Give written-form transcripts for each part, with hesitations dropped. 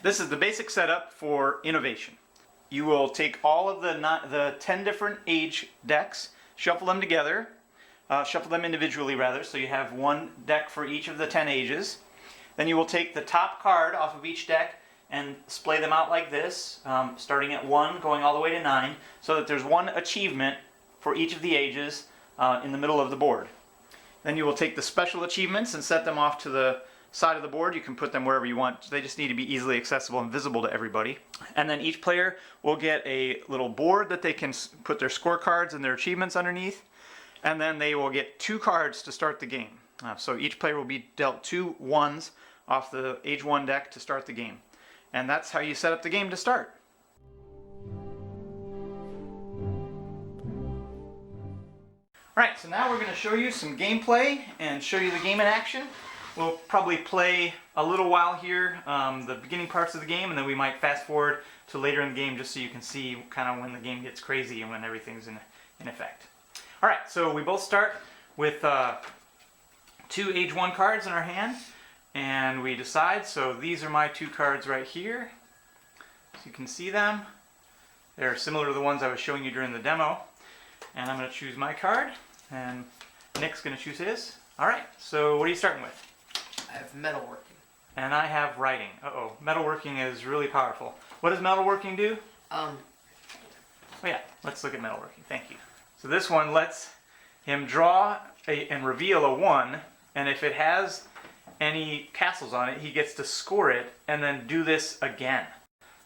This is the basic setup for Innovation. You will take all of the 10 different age decks, shuffle them together, shuffle them individually rather, so you have one deck for each of the 10 ages. Then you will take the top card off of each deck and splay them out like this, starting at 1, going all the way to 9, so that there's one achievement for each of the ages in the middle of the board. Then you will take the special achievements and set them off to the side of the board. You can put them wherever you want. They just need to be easily accessible and visible to everybody. And then each player will get a little board that they can put their scorecards and their achievements underneath. And then they will get 2 cards to start the game. So each player will be dealt 2 ones off the age 1 deck to start the game. And that's how you set up the game to start. Alright, so now we're going to show you some gameplay and show you the game in action. We'll probably play a little while here, the beginning parts of the game, and then we might fast forward to later in the game just so you can see kind of when the game gets crazy and when everything's in effect. Alright, so we both start with 2 age 1 cards in our hand, and we decide, so these are my 2 cards right here. So you can see them. They're similar to the ones I was showing you during the demo. And I'm going to choose my card, and Nick's going to choose his. Alright, so what are you starting with? I have metalworking. And I have writing. Uh-oh, metalworking is really powerful. What does metalworking do? Oh yeah, let's look at metalworking. Thank you. So this one lets him draw and reveal a 1, and if it has any castles on it, he gets to score it and then do this again.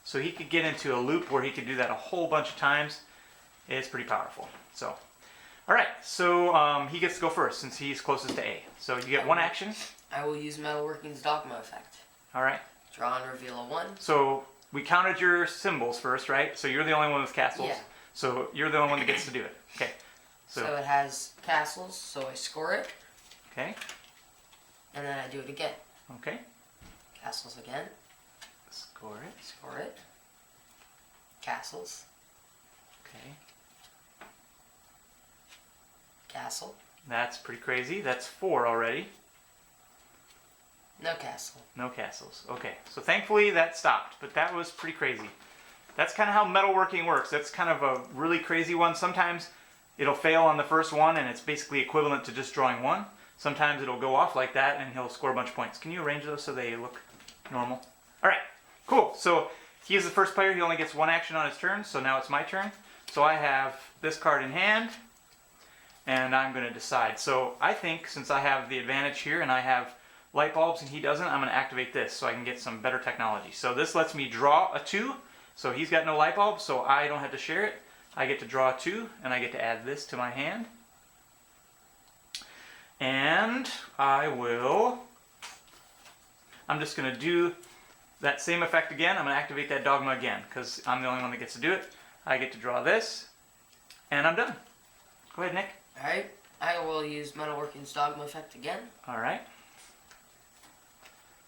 So he could get into a loop where he could do that a whole bunch of times. It's pretty powerful. So, alright, so he gets to go first since he's closest to A. So you get 1 action. I will use Metalworking's Dogma effect. Alright. Draw and reveal a 1. So we counted your symbols first, right? So you're the only one with castles. Yeah. So you're the only one that gets to do it. Okay. So it has castles, so I score it. Okay. And then I do it again. Okay. Castles again. Score it. Score it. Castles. Okay. Castle. That's pretty crazy. That's 4 already. No castle. No castles. Okay. So thankfully that stopped, but that was pretty crazy. That's kind of how metalworking works. That's kind of a really crazy one. Sometimes it'll fail on the first one and it's basically equivalent to just drawing 1. Sometimes it'll go off like that and he'll score a bunch of points. Can you arrange those so they look normal? Alright, cool. So he is the first player. He only gets 1 action on his turn, so now it's my turn. So I have this card in hand, and I'm going to decide. So I think since I have the advantage here and I have light bulbs and he doesn't, I'm going to activate this so I can get some better technology. So this lets me draw a 2. So he's got no light bulb, so I don't have to share it. I get to draw a 2, and I get to add this to my hand. And I'm just going to do that same effect again. I'm going to activate that Dogma again because I'm the only one that gets to do it. I get to draw this, and I'm done. Go ahead, Nick. Alright, I will use Metalworking's Dogma effect again. Alright.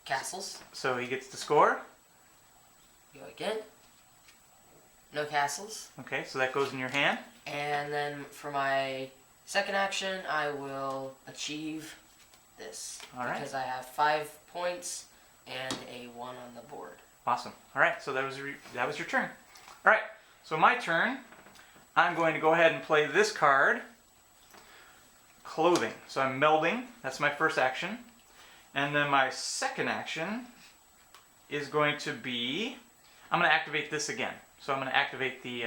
Castles. So he gets to score. Go again. No castles. Okay, so that goes in your hand. And then for my second action, I will achieve this. Alright. Because I have 5 points and a 1 on the board. Awesome. Alright, so that was your turn. Alright, so my turn. I'm going to go ahead and play this card. Clothing. So I'm melding. That's my first action. And then my second action is going to be, I'm going to activate this again. So I'm going to activate the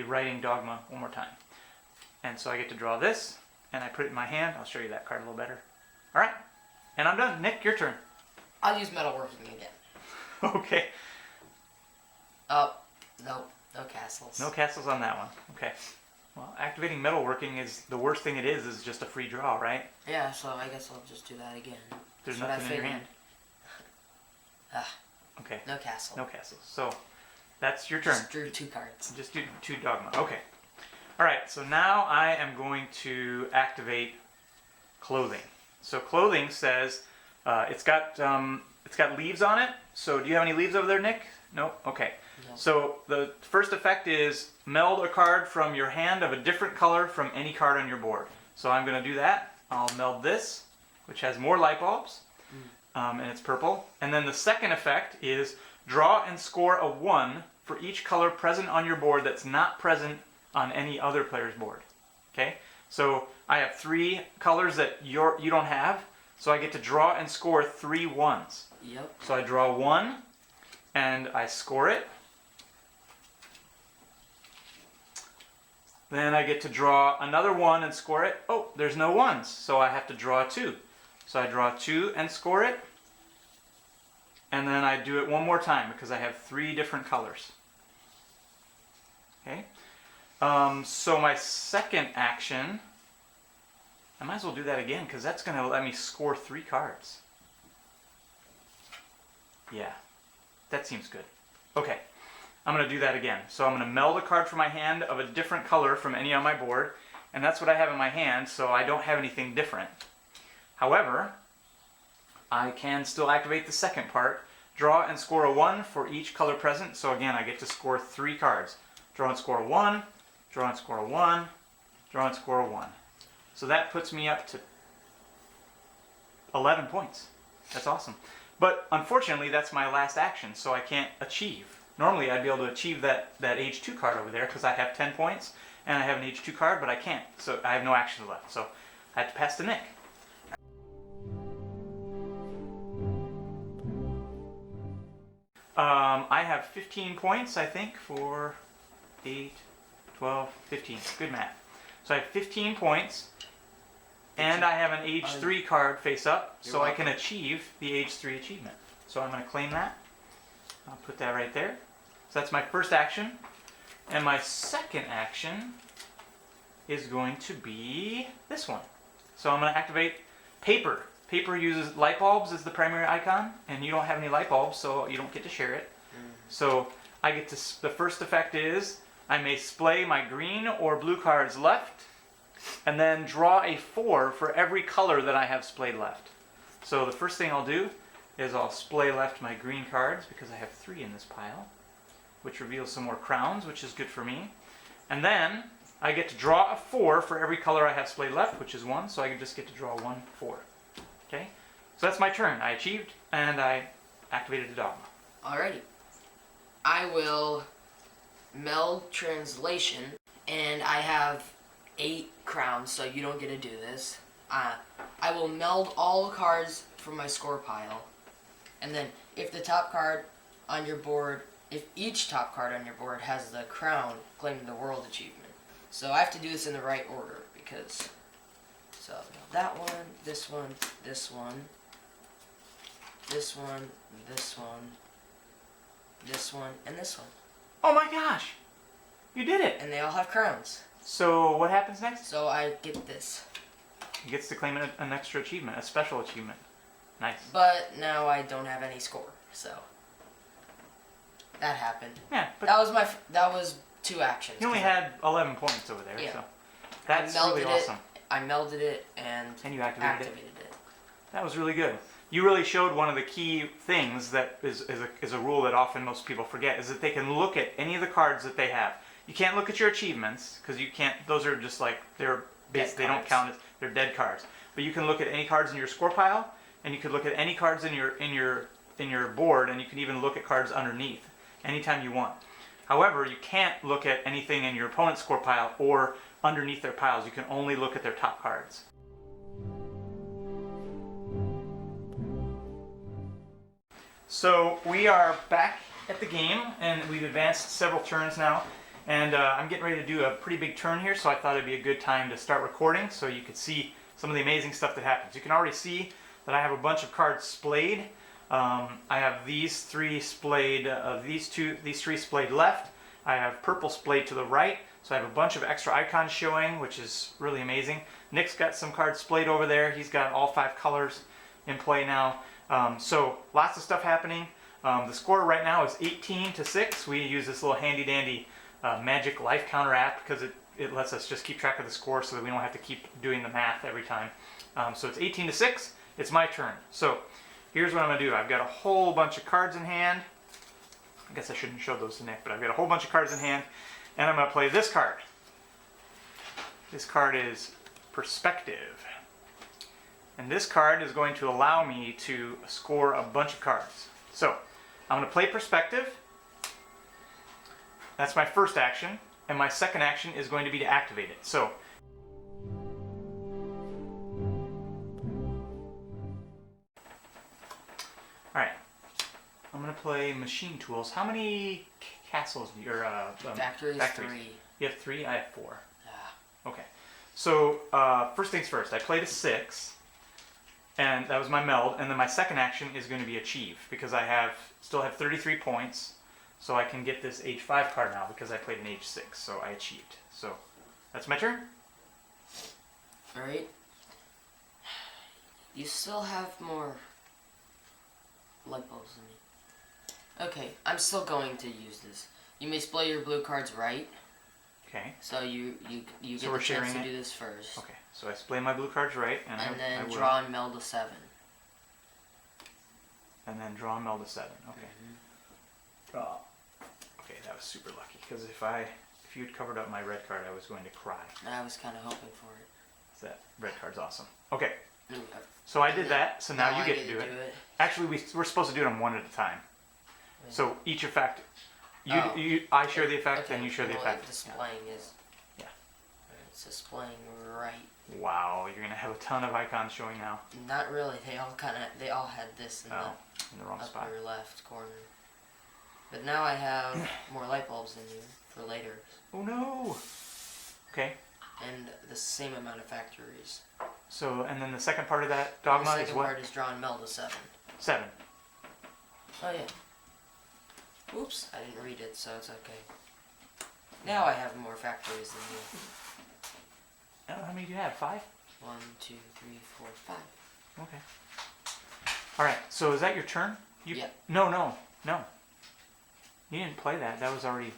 writing Dogma one more time. And so I get to draw this, and I put it in my hand. I'll show you that card a little better. Alright, and I'm done. Nick, your turn. I'll use Metalworking again. Okay. Oh, no castles. No castles on that one. Okay. Well, activating metalworking is the worst thing it is just a free draw, right? Yeah, so I guess I'll just do that again. There's nothing in your hand. Okay. No castle. No castles. So that's your turn. Just drew 2 cards. Just do 2 Dogma. Okay. Alright, so now I am going to activate clothing. So clothing says it's got leaves on it. So do you have any leaves over there, Nick? No? Okay. No. So the first effect is meld a card from your hand of a different color from any card on your board. So I'm going to do that. I'll meld this, which has more light bulbs. and it's purple. And then the second effect is draw and score a 1 for each color present on your board that's not present on any other player's board. Okay? So I have 3 colors that you don't have, so I get to draw and score 3 1s. Yep. So I draw 1, and I score it. Then I get to draw another 1 and score it. Oh, there's no 1s, so I have to draw 2. So I draw 2 and score it. And then I do it one more time because I have 3 different colors. Okay? So my second action, I might as well do that again because that's going to let me score 3 cards. Yeah, that seems good. Okay, I'm going to do that again. So I'm going to meld a card from my hand of a different color from any on my board, and that's what I have in my hand, so I don't have anything different. However, I can still activate the second part. Draw and score a 1 for each color present, so again I get to score 3 cards. Draw and score a 1, draw and score a 1, draw and score a 1. So that puts me up to 11 points. That's awesome. But unfortunately, that's my last action, so I can't achieve. Normally, I'd be able to achieve that age 2 card over there because I have 10 points and I have an age 2 card, but I can't. So I have no actions left. So I have to pass to Nick. I have 15 points, I think, for 8, 12, 15. Good math. So I have 15 points. And I have an age 3 card face up, so I can achieve the age 3 achievement. So I'm going to claim that. I'll put that right there. So that's my first action. And my second action is going to be this one. So I'm going to activate paper. Paper uses light bulbs as the primary icon, and you don't have any light bulbs, so you don't get to share it. So I get to, the first effect is I may splay my green or blue cards left, and then draw a 4 for every color that I have splayed left. So the first thing I'll do is I'll splay left my green cards because I have 3 in this pile, which reveals some more crowns, which is good for me. And then I get to draw a 4 for every color I have splayed left, which is 1, so I just get to draw 1, 4. Okay? So that's my turn. I achieved, and I activated a dogma. Alrighty. I will meld translation, and I have 8 crowns, so you don't get to do this. I will meld all the cards from my score pile, and then if the top card on your board, if each top card on your board has the crown claiming the world achievement. So I have to do this in the right order because, so that one, this one, this one, this one, this one, this one, and this one. Oh my gosh! You did it! And they all have crowns. So what happens next? So I get this. He gets to claim an extra achievement, a special achievement. Nice. But now I don't have any score, so that happened. Yeah, but that was 2 actions. he only had 11 points over there, Yeah. so that's really awesome. I melded it and And you activated activated it. That was really good. You really showed one of the key things that is a rule that often most people forget, is that they can look at any of the cards that they have. You can't look at your achievements because you can't. Those are just like they don't count as they're dead cards. But you can look at any cards in your score pile, and you could look at any cards in your board, and you can even look at cards underneath anytime you want. However, you can't look at anything in your opponent's score pile or underneath their piles. You can only look at their top cards. So we are back at the game, and we've advanced several turns now. And I'm getting ready to do a pretty big turn here, so I thought it'd be a good time to start recording so you could see some of the amazing stuff that happens. You can already see that I have a bunch of cards splayed. I have these 3 splayed, these 3 splayed left. I have purple splayed to the right, so I have a bunch of extra icons showing, which is really amazing. Nick's got some cards splayed over there. He's got all 5 colors in play now. So lots of stuff happening. The score right now is 18-6. We use this little handy dandy Magic Life Counter app because it lets us just keep track of the score so that we don't have to keep doing the math every time. So it's 18-6. It's my turn. So here's what I'm going to do. I've got a whole bunch of cards in hand. I guess I shouldn't show those to Nick, but I've got a whole bunch of cards in hand, and I'm going to play this card. This card is Perspective. And this card is going to allow me to score a bunch of cards. So, I'm going to play Perspective. That's my first action. And my second action is going to be to activate it. So, alright. I'm going to play Machine Tools. How many castles or Factories, factories? 3. You have 3? I have 4. Yeah. Okay. So, first things first. I played a 6. And that was my meld. And then my second action is going to be Achieve. Because I still have 33 points. So I can get this age 5 card now because I played an age 6. So I achieved. So, that's my turn. Alright. You still have more light bulbs than me. Okay, I'm still going to use this. You may display your blue cards right. Okay. So you get So we're the chance sharing to it? do this first. Okay. So I display my blue cards right, and And I then will. draw and meld a 7. And then draw and meld a 7. Okay. Mm-hmm. Draw. Okay, that was super lucky because if you had covered up my red card, I was going to cry. I was kind of hoping for it. That red card's awesome. Okay. Mm, So I did that. So now you I get to do it. Actually, we're supposed to do them one at a time. So each effect, I share the effect, okay, and you share the well, effect. Displaying is. Yeah. It's displaying right. Wow, you're gonna have a ton of icons showing now. Not really. They all had this in In the wrong the spot. upper left corner. But now I have more light bulbs in here for later, Oh no. Okay. and the same amount of factories. So, and then the second part of that The dogma is second what? part is draw and meld a 7. 7. Oh yeah. Oops, I didn't read it, so it's okay. Now I have more factories than you. How many do you have? 5? 1, 2, 3, 4, 5. Okay. All right. So is that your turn? Yeah. No. You didn't play that. That was already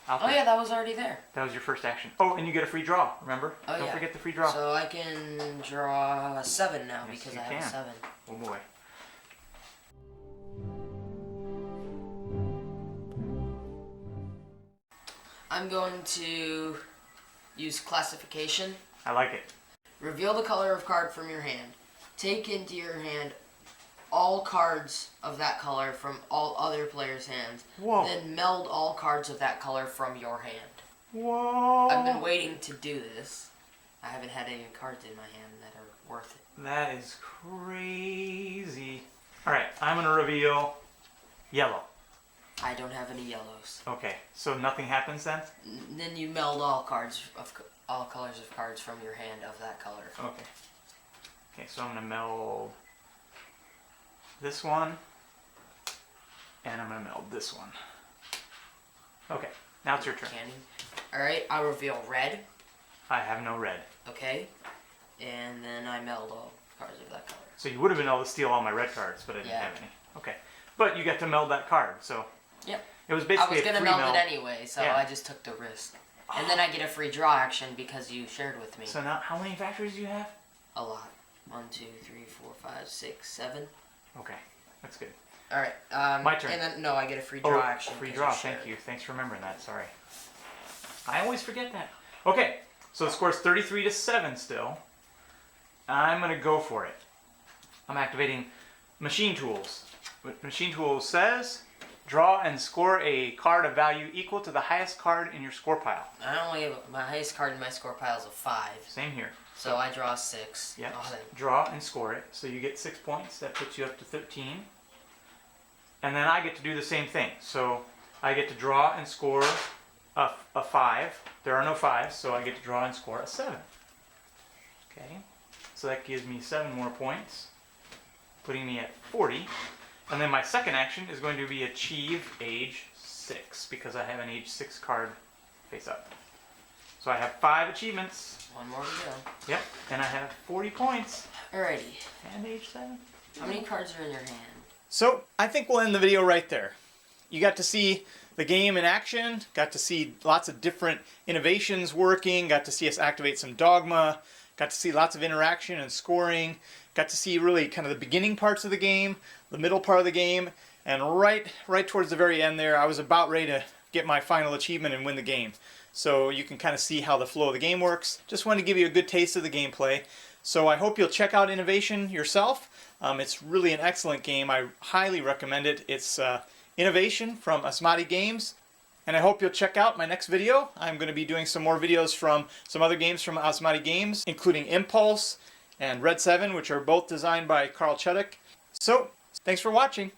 out Oh there. yeah, that was already there. That was your first action. Oh, and you get a free draw. Remember? Oh, Don't yeah. forget the free draw. So I can draw a 7 now Yes, because you I have can. a 7. Oh boy. I'm going to use classification. I like it. Reveal the color of card from your hand. Take into your hand all cards of that color from all other players' hands. Whoa. Then meld all cards of that color from your hand. Whoa. I've been waiting to do this. I haven't had any cards in my hand that are worth it. That is crazy. All right. I'm gonna reveal yellow. I don't have any yellows. Okay. So nothing happens then. Then you meld all cards of all colors of cards from your hand of that color. Okay. Okay. So I'm gonna meld this one, and I'm gonna meld this one. Okay. Now it's your turn. Canning. Alright, I reveal red. I have no red. Okay. And then I meld all cards of that color. So you would have been able to steal all my red cards, but I didn't Yeah. have any. Okay. But you get to meld that card, so. Yep. It was I basically was a gonna free meld it anyway, so Yeah. I just took the risk. And then I get a free draw action because you shared with me. So now, how many factories do you have? A lot. 1, 2, 3, 4, 5, 6, 7. Okay, that's good. Alright, My turn. And then, no, I get a free draw Oh, action. free 'cause draw, shared. thank you. Thanks for remembering that, sorry. I always forget that. Okay, so the score's 33 to 7 still. I'm gonna go for it. I'm activating Machine Tools. What Machine Tools says, draw and score a card of value equal to the highest card in your score pile. I only have, my highest card in my score pile is a 5. Same here. So I draw 6. Yeah. Oh, then- Draw and score it. So you get 6 points. That puts you up to 13. And then I get to do the same thing. So I get to draw and score a 5. There are no 5s, so I get to draw and score a 7. Okay. So that gives me 7 more points, putting me at 40. And then my second action is going to be achieve age 6 because I have an age 6 card face up. So I have 5 achievements. One more to go. Yep, and I have 40 points Alrighty. and age 7. How many cards are in your hand? So I think we'll end the video right there. You got to see the game in action, got to see lots of different innovations working, got to see us activate some dogma, got to see lots of interaction and scoring, got to see really kind of the beginning parts of the game, the middle part of the game, and right towards the very end there, I was about ready to get my final achievement and win the game. So you can kind of see how the flow of the game works. Just wanted to give you a good taste of the gameplay. So I hope you'll check out Innovation yourself. It's really an excellent game. I highly recommend it. It's Innovation from Asmati Games. And I hope you'll check out my next video. I'm going to be doing some more videos from some other games from Asmati Games, including Impulse and Red 7, which are both designed by Carl Chudyk. So, thanks for watching.